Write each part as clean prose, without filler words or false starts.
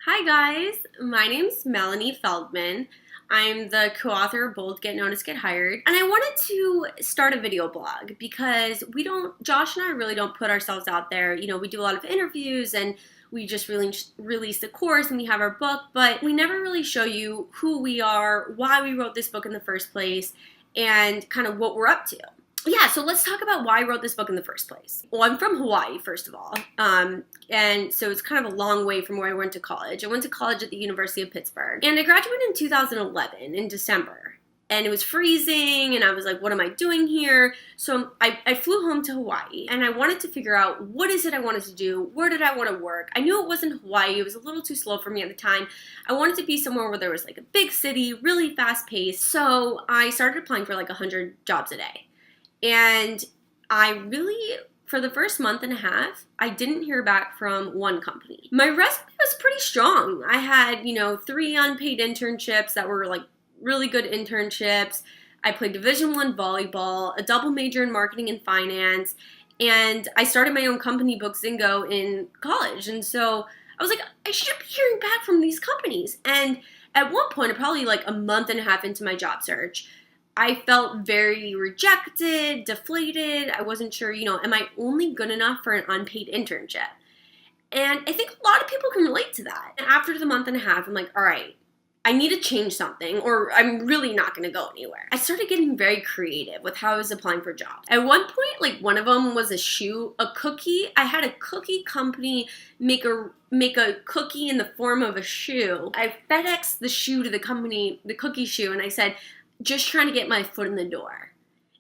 Hi guys, my name's Melanie Feldman. I'm the co-author of Bold, Get Noticed, Get Hired. And I wanted to start a video blog because Josh and I really don't put ourselves out there. You know, we do a lot of interviews and we just really release the course and we have our book, but we never really show you who we are, why we wrote this book in the first place, and kind of what we're up to. Yeah, so let's talk about why I wrote this book in the first place. Well, I'm from Hawaii, first of all, and so it's kind of a long way from where I went to college. I went to college at the University of Pittsburgh, and I graduated in 2011 in December, and it was freezing, and I was like, what am I doing here? So I flew home to Hawaii, and I wanted to figure out what is it I wanted to do, where did I want to work. I knew it wasn't Hawaii, it was a little too slow for me at the time. I wanted to be somewhere where there was like a big city, really fast-paced, so I started applying for like 100 jobs a day. And I really, for the first month and a half, I didn't hear back from one company. My resume was pretty strong. I had, 3 unpaid internships that were like really good internships. I played Division I volleyball, a double major in marketing and finance, and I started my own company, Bookzingo, in college. And so I was like, I should be hearing back from these companies. And at one point, probably like a month and a half into my job search, I felt very rejected, deflated. I wasn't sure, am I only good enough for an unpaid internship? And I think a lot of people can relate to that. And after the month and a half, I'm like, all right, I need to change something or I'm really not going to go anywhere. I started getting very creative with how I was applying for jobs. At one point, like one of them was a cookie. I had a cookie company make a cookie in the form of a shoe. I FedExed the shoe to the company, the cookie shoe, and I said, just trying to get my foot in the door.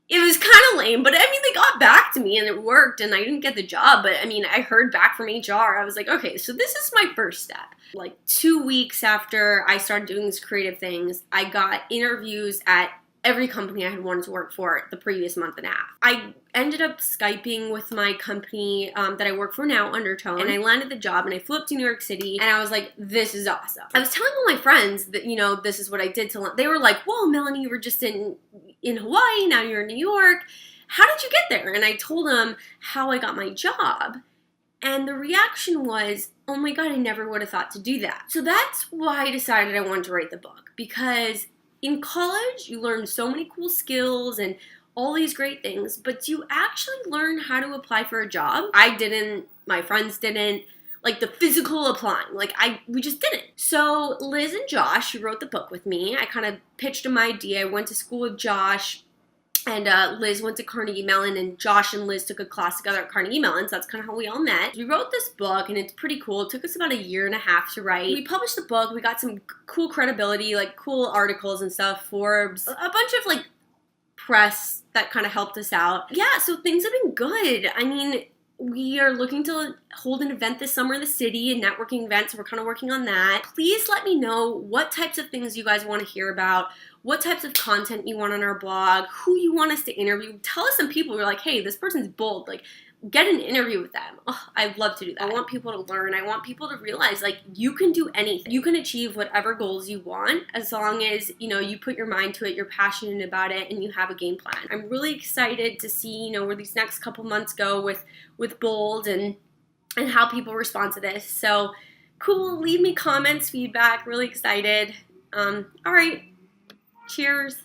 It was kind of lame, but they got back to me and it worked and I didn't get the job, but I heard back from HR. I was like, okay, so this is my first step. Like 2 weeks after I started doing these creative things, I got interviews at every company I had wanted to work for the previous month and a half. I ended up Skyping with my company that I work for now, Undertone, and I landed the job and I flew up to New York City and I was like, this is awesome. I was telling all my friends that, this is what I did to, they were like, whoa, Melanie, you were just in Hawaii, now you're in New York. How did you get there? And I told them how I got my job. And the reaction was, oh my God, I never would have thought to do that. So that's why I decided I wanted to write the book, because in college, you learn so many cool skills and all these great things, but do you actually learn how to apply for a job? I didn't, my friends didn't, like the physical applying, we just didn't. So Liz and Josh, who wrote the book with me, I kind of pitched them my idea. I went to school with Josh, and Liz went to Carnegie Mellon, and Josh and Liz took a class together at Carnegie Mellon, so that's kind of how we all met. We wrote this book, and it's pretty cool. It took us about 1.5 years to write. We published the book. We got some cool credibility, like cool articles and stuff, Forbes, a bunch of like press that kind of helped us out. Yeah, so things have been good. We are looking to hold an event this summer in the city, a networking event, so we're kind of working on that. Please let me know what types of things you guys want to hear about, what types of content you want on our blog, who you want us to interview. Tell us some people who are like, hey, this person's bold. Like, get an interview with them. Oh, I'd love to do that. I want people to learn. I want people to realize, like, you can do anything. You can achieve whatever goals you want as long as, you put your mind to it, you're passionate about it, and you have a game plan. I'm really excited to see, where these next couple months go with Bold and how people respond to this. So, cool. Leave me comments, feedback. Really excited. All right. Cheers.